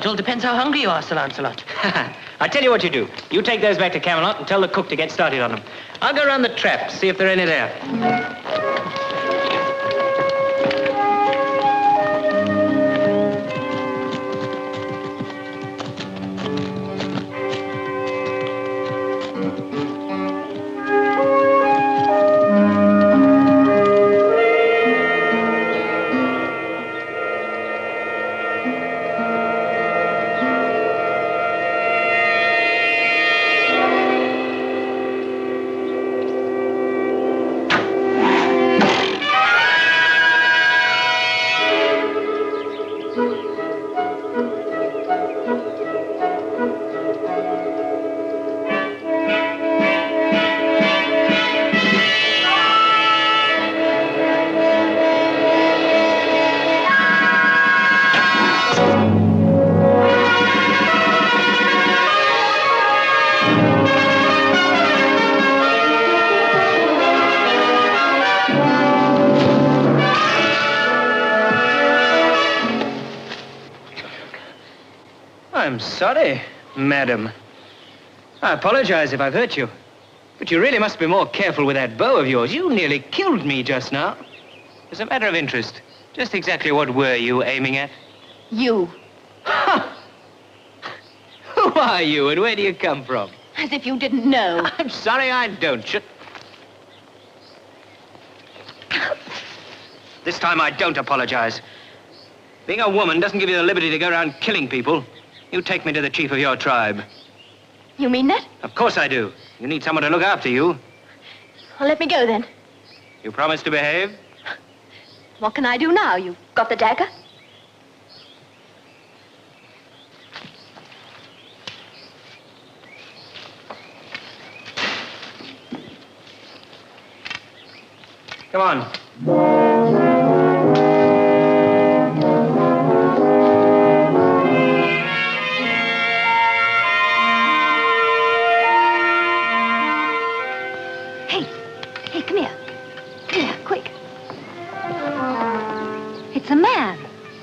it all depends how hungry you are, Sir Lancelot. I'll tell you what you do. You take those back to Camelot and tell the cook to get started on them. I'll go round the traps, see if there are any there. I'm sorry, madam. I apologize if I've hurt you. But you really must be more careful with that bow of yours. You nearly killed me just now. As a matter of interest, just exactly what were you aiming at? You. Ha! Who are you and where do you come from? As if you didn't know. I'm sorry I don't. This time I don't apologize. Being a woman doesn't give you the liberty to go around killing people. You take me to the chief of your tribe. You mean that? Of course I do. You need someone to look after you. Well, let me go then. You promise to behave? What can I do now? You've got the dagger? Come on.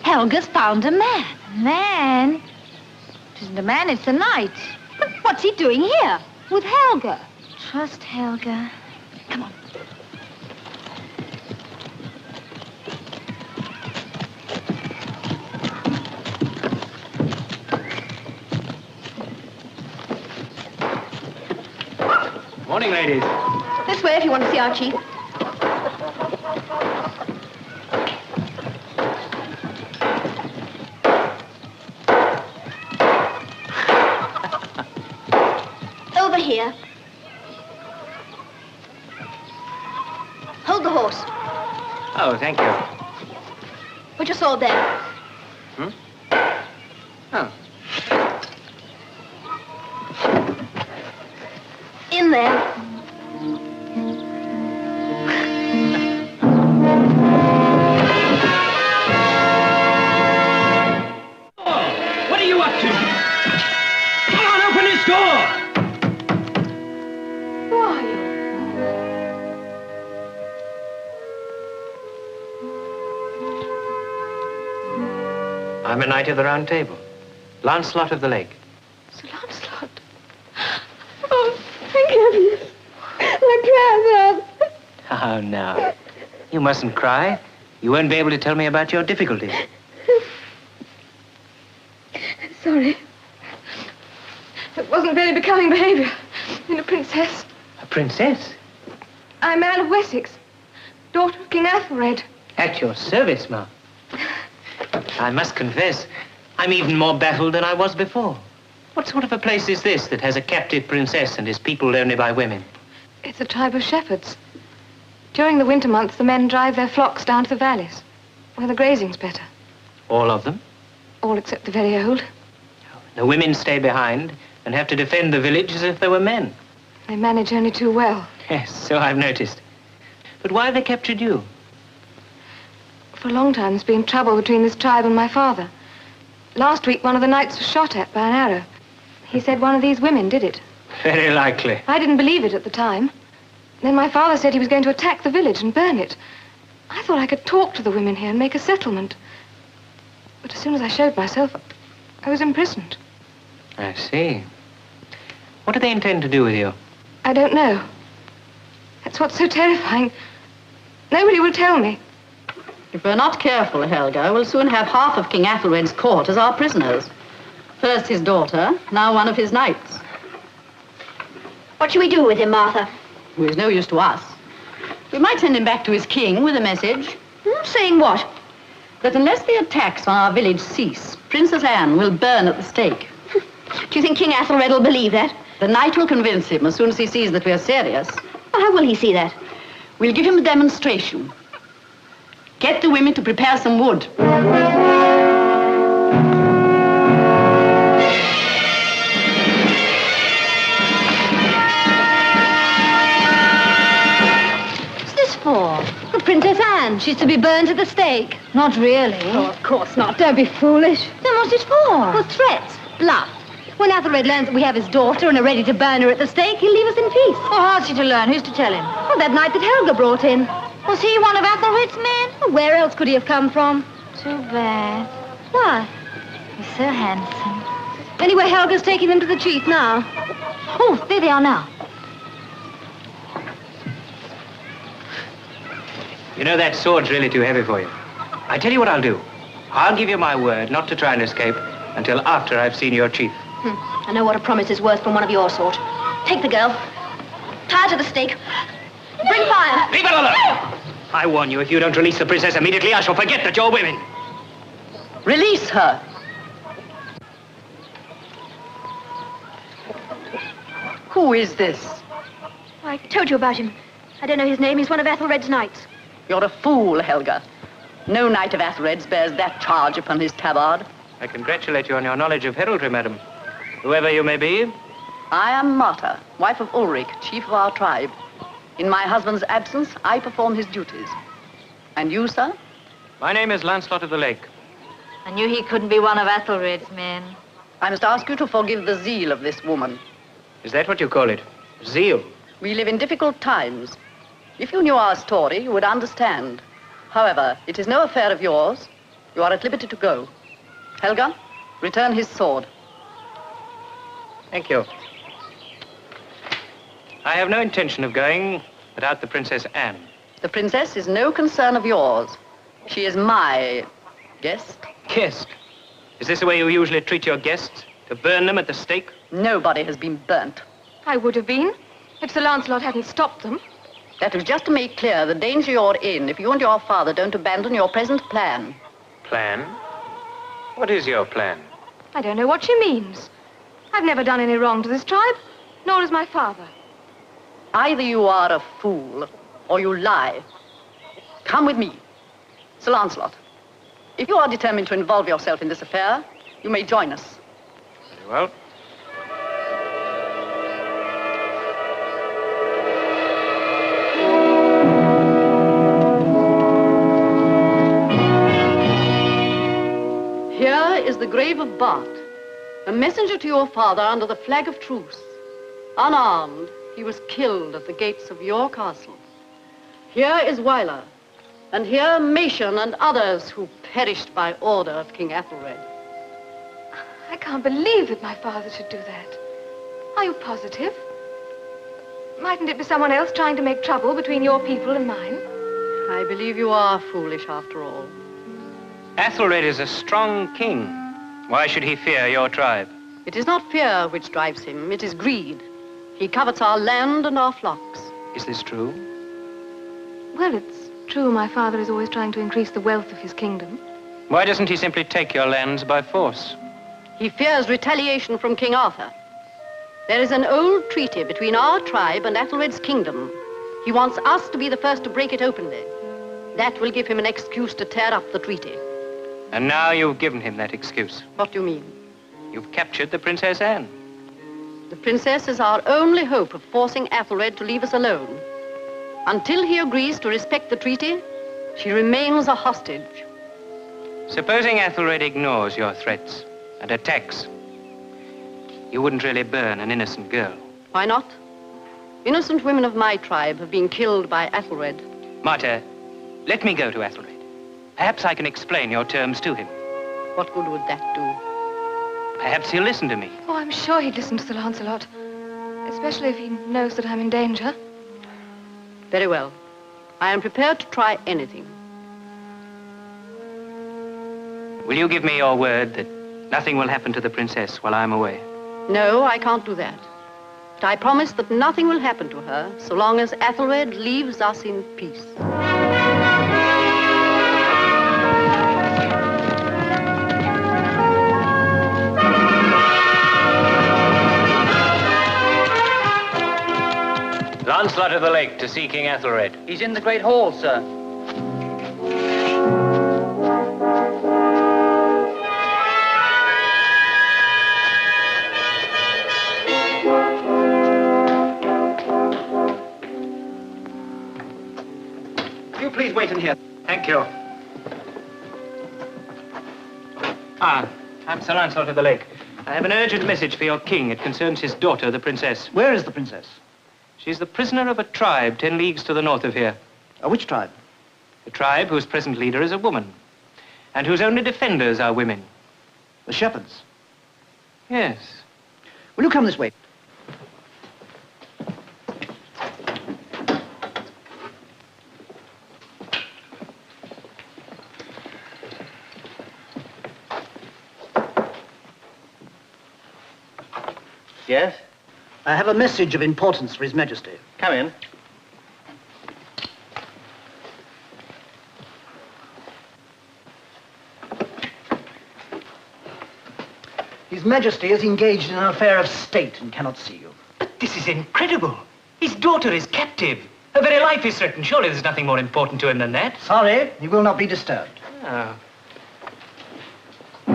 Helga's found a man. Man? It isn't a man, it's a knight. But what's he doing here with Helga? Trust Helga. Come on. Morning, ladies. This way if you want to see our chief. Here. Hold the horse. Oh, thank you. Put your sword there. Hmm? Oh. In there. Oh, what are you up to? Come on, open this door! I'm a knight of the Round Table. Lancelot of the Lake. Sir Lancelot? Oh, thank heavens. My prayers are... Oh, no. You mustn't cry. You won't be able to tell me about your difficulties. Sorry. It wasn't very becoming behavior in a princess. A princess? I'm Anne of Wessex, daughter of King Athelred. At your service, ma'am. I must confess, I'm even more baffled than I was before. What sort of a place is this that has a captive princess and is peopled only by women? It's a tribe of shepherds. During the winter months, the men drive their flocks down to the valleys, where the grazing's better. All of them? All except the very old. The women stay behind and have to defend the village as if they were men. They manage only too well. Yes, so I've noticed. But why have they captured you? For a long time, there's been trouble between this tribe and my father. Last week, one of the knights was shot at by an arrow. He said one of these women did it. Very likely. I didn't believe it at the time. Then my father said he was going to attack the village and burn it. I thought I could talk to the women here and make a settlement. But as soon as I showed myself, I was imprisoned. I see. What do they intend to do with you? I don't know. That's what's so terrifying. Nobody will tell me. If we're not careful, Helga, we'll soon have half of King Athelred's court as our prisoners. First his daughter, now one of his knights. What shall we do with him, Martha? Who is no use to us. We might send him back to his king with a message. Saying what? That unless the attacks on our village cease, Princess Anne will burn at the stake. Do you think King Athelred will believe that? The knight will convince him as soon as he sees that we are serious. Well, how will he see that? We'll give him a demonstration. Get the women to prepare some wood. What's this for? The Princess Anne. She's to be burned at the stake. Not really. Oh, of course not. Don't be foolish. Then what's it for? For threats. Bluff. When Athelred learns that we have his daughter and are ready to burn her at the stake, he'll leave us in peace. Well, how's he to learn? Who's to tell him? Well, that knight that Helga brought in. Was he one of Athelred's men? Well, where else could he have come from? Too bad. Why? He's so handsome. Anyway, Helga's taking them to the chief now. Oh, there they are now. You know, that sword's really too heavy for you. I tell you what I'll do. I'll give you my word not to try and escape until after I've seen your chief. I know what a promise is worth from one of your sort. Take the girl. Tie her to the stake. Bring fire. Leave it alone! I warn you, if you don't release the princess immediately, I shall forget that you're women. Release her. Who is this? I told you about him. I don't know his name. He's one of Athelred's knights. You're a fool, Helga. No knight of Athelred's bears that charge upon his tabard. I congratulate you on your knowledge of heraldry, madam. Whoever you may be. I am Marta, wife of Ulrich, chief of our tribe. In my husband's absence, I perform his duties. And you, sir? My name is Lancelot of the Lake. I knew he couldn't be one of Athelred's men. I must ask you to forgive the zeal of this woman. Is that what you call it? Zeal? We live in difficult times. If you knew our story, you would understand. However, it is no affair of yours. You are at liberty to go. Helga, return his sword. Thank you. I have no intention of going without the Princess Anne. The princess is no concern of yours. She is my guest. Guest? Is this the way you usually treat your guests? To burn them at the stake? Nobody has been burnt. I would have been, if Sir Lancelot hadn't stopped them. That was just to make clear the danger you're in if you and your father don't abandon your present plan. Plan? What is your plan? I don't know what she means. I've never done any wrong to this tribe, nor has my father. Either you are a fool or you lie. Come with me. Sir Lancelot, if you are determined to involve yourself in this affair, you may join us. Very well. Here is the grave of Bart, a messenger to your father under the flag of truce. Unarmed, he was killed at the gates of your castle. Here is Wyler, and here Machen and others who perished by order of King Athelred. I can't believe that my father should do that. Are you positive? Mightn't it be someone else trying to make trouble between your people and mine? I believe you are foolish after all. Athelred is a strong king. Why should he fear your tribe? It is not fear which drives him, it is greed. He covets our land and our flocks. Is this true? Well, it's true my father is always trying to increase the wealth of his kingdom. Why doesn't he simply take your lands by force? He fears retaliation from King Arthur. There is an old treaty between our tribe and Athelred's kingdom. He wants us to be the first to break it openly. That will give him an excuse to tear up the treaty. And now you've given him that excuse. What do you mean? You've captured the Princess Anne. The princess is our only hope of forcing Athelred to leave us alone. Until he agrees to respect the treaty, she remains a hostage. Supposing Athelred ignores your threats and attacks, you wouldn't really burn an innocent girl. Why not? Innocent women of my tribe have been killed by Athelred. Marta, let me go to Athelred. Perhaps I can explain your terms to him. What good would that do? Perhaps he'll listen to me. Oh, I'm sure he'd listen to Sir Lancelot. Especially if he knows that I'm in danger. Very well. I am prepared to try anything. Will you give me your word that nothing will happen to the princess while I'm away? No, I can't do that. But I promise that nothing will happen to her so long as Ethelred leaves us in peace. Lancelot of the Lake to see King Ethelred. He's in the great hall, sir. You please wait in here. Thank you. I'm Sir Lancelot of the Lake. I have an urgent message for your king. It concerns his daughter, the princess. Where is the princess? She's the prisoner of a tribe 10 leagues to the north of here. Which tribe? A tribe whose present leader is a woman, and whose only defenders are women. The shepherds. Yes. Will you come this way? Yes? I have a message of importance for His Majesty. Come in. His Majesty is engaged in an affair of state and cannot see you. But this is incredible. His daughter is captive. Her very life is threatened. Surely there's nothing more important to him than that. Sorry, he will not be disturbed. Oh. Sir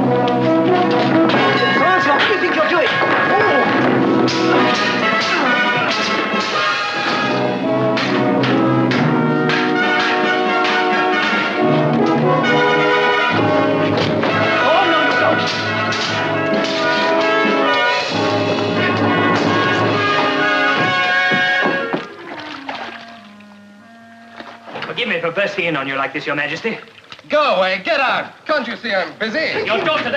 Lancelot, what do you think you're doing? Forgive me for bursting in on you like this, Your Majesty. Go away, get out. Can't you see I'm busy? Your daughter,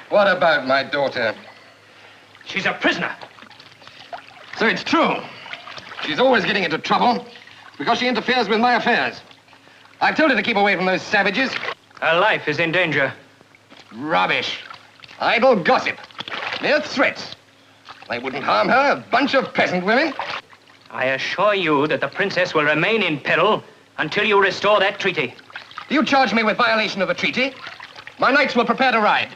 What about my daughter? she's a prisoner. So it's true. She's always getting into trouble because she interferes with my affairs. I've told her to keep away from those savages. Her life is in danger. Rubbish. Idle gossip. Mere threats. They wouldn't harm her, a bunch of peasant women. I assure you that the princess will remain in peril until you restore that treaty. Do you charge me with violation of the treaty? My knights will prepare to ride.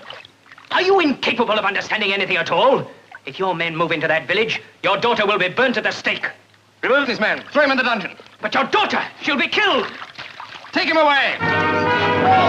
Are you incapable of understanding anything at all? If your men move into that village, your daughter will be burnt at the stake. Remove this man. Throw him in the dungeon. But your daughter, she'll be killed. Take him away.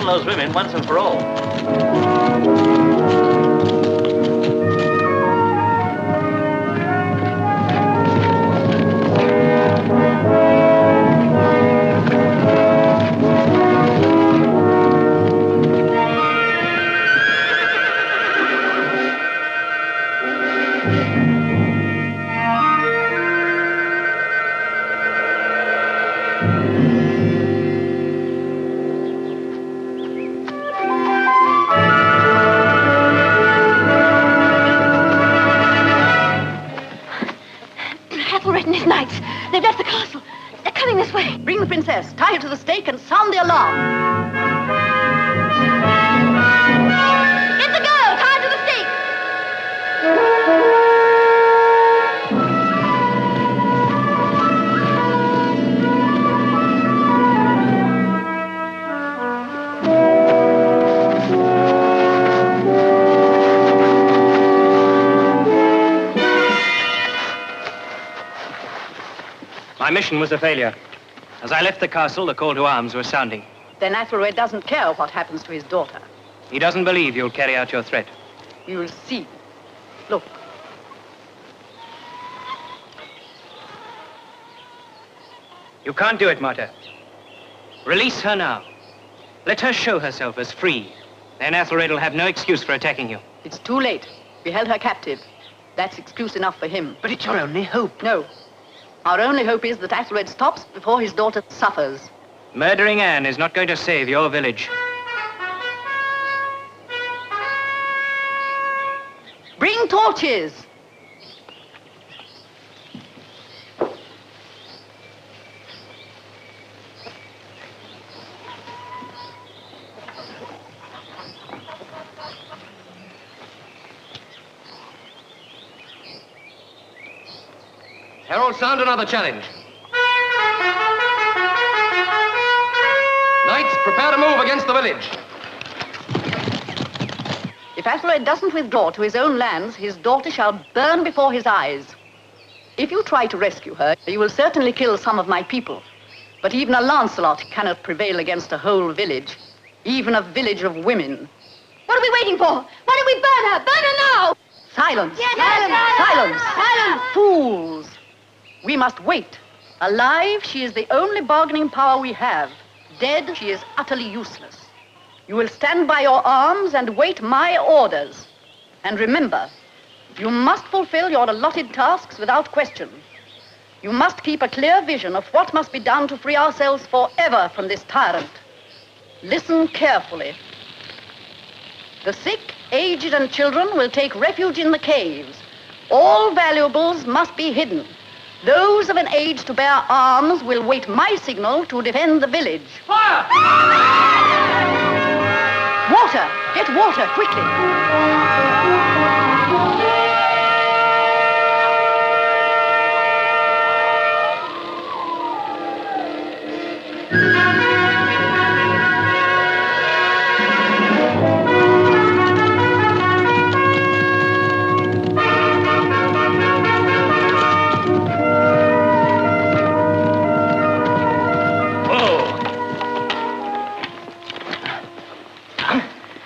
Those women once and for all. stake and sound the alarm. It's a girl tied to the stake. My mission was a failure. As I left the castle, the call to arms was sounding. Then Athelred doesn't care what happens to his daughter. He doesn't believe you'll carry out your threat. You'll see. Look. You can't do it, Marta. Release her now. Let her show herself as free. Then Athelred will have no excuse for attacking you. It's too late. We held her captive. That's excuse enough for him. But it's your only hope. No. Our only hope is that Athelred stops before his daughter suffers. Murdering Anne is not going to save your village. Bring torches. Herald, sound another challenge. Knights, prepare to move against the village. If Athelred doesn't withdraw to his own lands, his daughter shall burn before his eyes. If you try to rescue her, you will certainly kill some of my people. But even a Lancelot cannot prevail against a whole village, even a village of women. What are we waiting for? Why don't we burn her? Burn her now! Silence! Yes, Silence! Silence! Fools! We must wait. Alive, she is the only bargaining power we have. Dead, she is utterly useless. You will stand by your arms and wait my orders. And remember, you must fulfill your allotted tasks without question. You must keep a clear vision of what must be done to free ourselves forever from this tyrant. Listen carefully. The sick, aged, and children will take refuge in the caves. All valuables must be hidden. Those of an age to bear arms will wait my signal to defend the village. Fire! Water! Get water, quickly!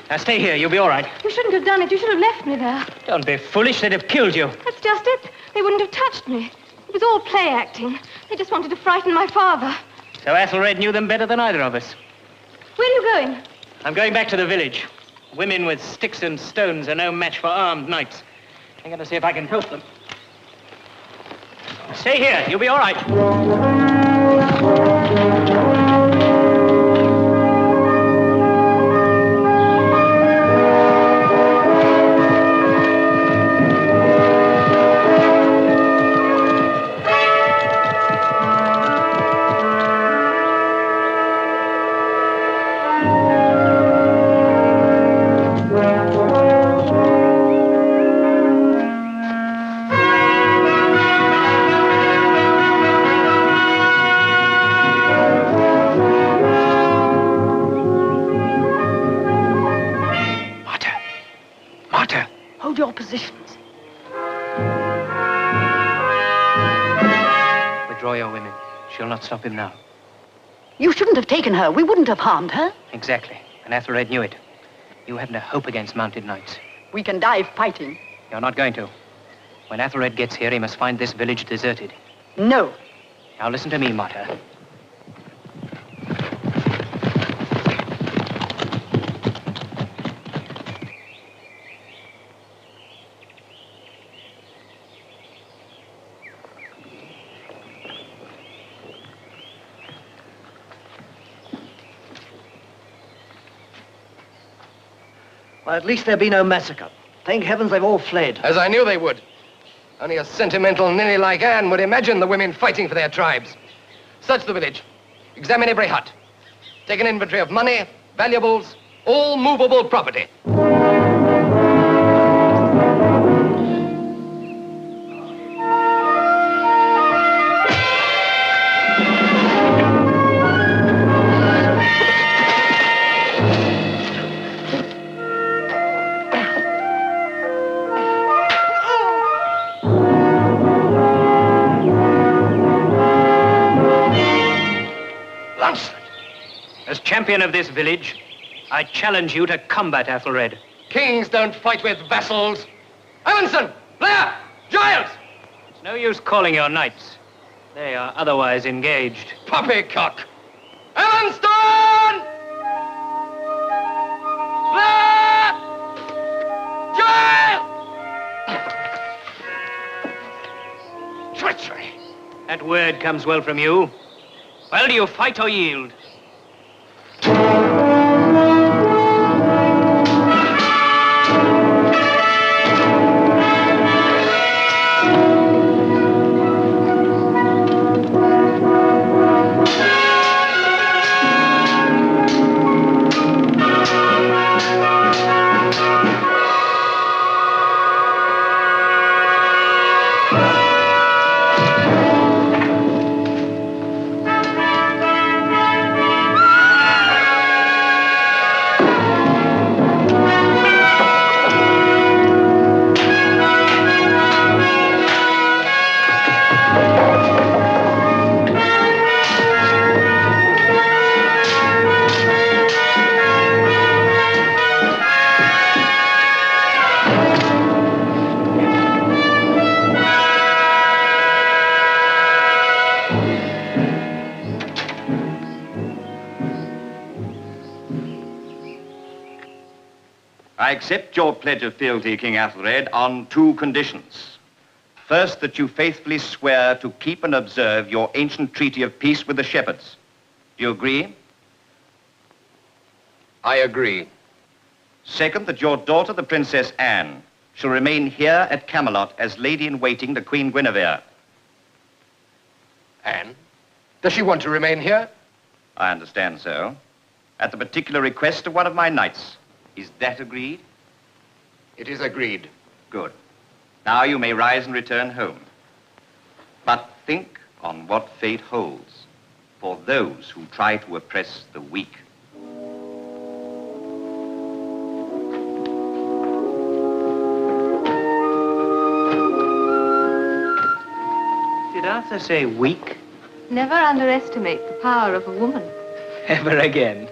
Now stay here, you'll be all right. You shouldn't have done it. You should have left me there. Don't be foolish, they'd have killed you. That's just it. They wouldn't have touched me. It was all play acting. They just wanted to frighten my father. So Athelred knew them better than either of us. Where are you going? I'm going back to the village. Women with sticks and stones are no match for armed knights. I'm going to see if I can help them. Stay here, you'll be all right. Hold your positions. Withdraw your women. She'll not stop him now. You shouldn't have taken her. We wouldn't have harmed her. Exactly. And Athelred knew it. You haven't a hope against mounted knights. We can die fighting. You're not going to. When Athelred gets here, he must find this village deserted. No. Now listen to me, Marta. Well, at least there'll be no massacre. Thank heavens they've all fled. As I knew they would. Only a sentimental ninny like Anne would imagine the women fighting for their tribes. Search the village. Examine every hut. Take an inventory of money, valuables, all movable property. As champion of this village, I challenge you to combat Athelred. Kings don't fight with vassals. Evanson! Blair! Giles! It's no use calling your knights. They are otherwise engaged. Poppycock! Evanston! Blair! Giles! Treachery! That word comes well from you. Well, do you fight or yield? I accept your pledge of fealty, King Athelred, on 2 conditions. First, that you faithfully swear to keep and observe your ancient treaty of peace with the shepherds. Do you agree? I agree. Second, that your daughter, the Princess Anne, shall remain here at Camelot as lady-in-waiting to Queen Guinevere. Anne? Does she want to remain here? I understand so. At the particular request of one of my knights. Is that agreed? It is agreed. Good. Now you may rise and return home. But think on what fate holds for those who try to oppress the weak. Did Arthur say weak? Never underestimate the power of a woman. Ever again.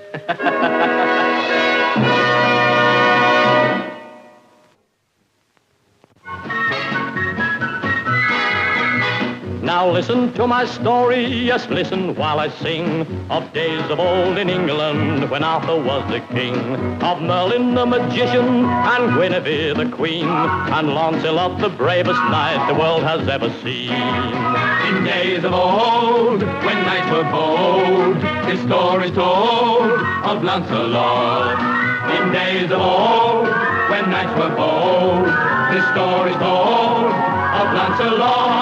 Now listen to my story, yes, listen while I sing of days of old in England when Arthur was the king, of Merlin the magician and Guinevere the queen, and Lancelot the bravest knight the world has ever seen. In days of old, when knights were bold, his story's told of Lancelot. In days of old, when knights were bold, his story's told of Lancelot.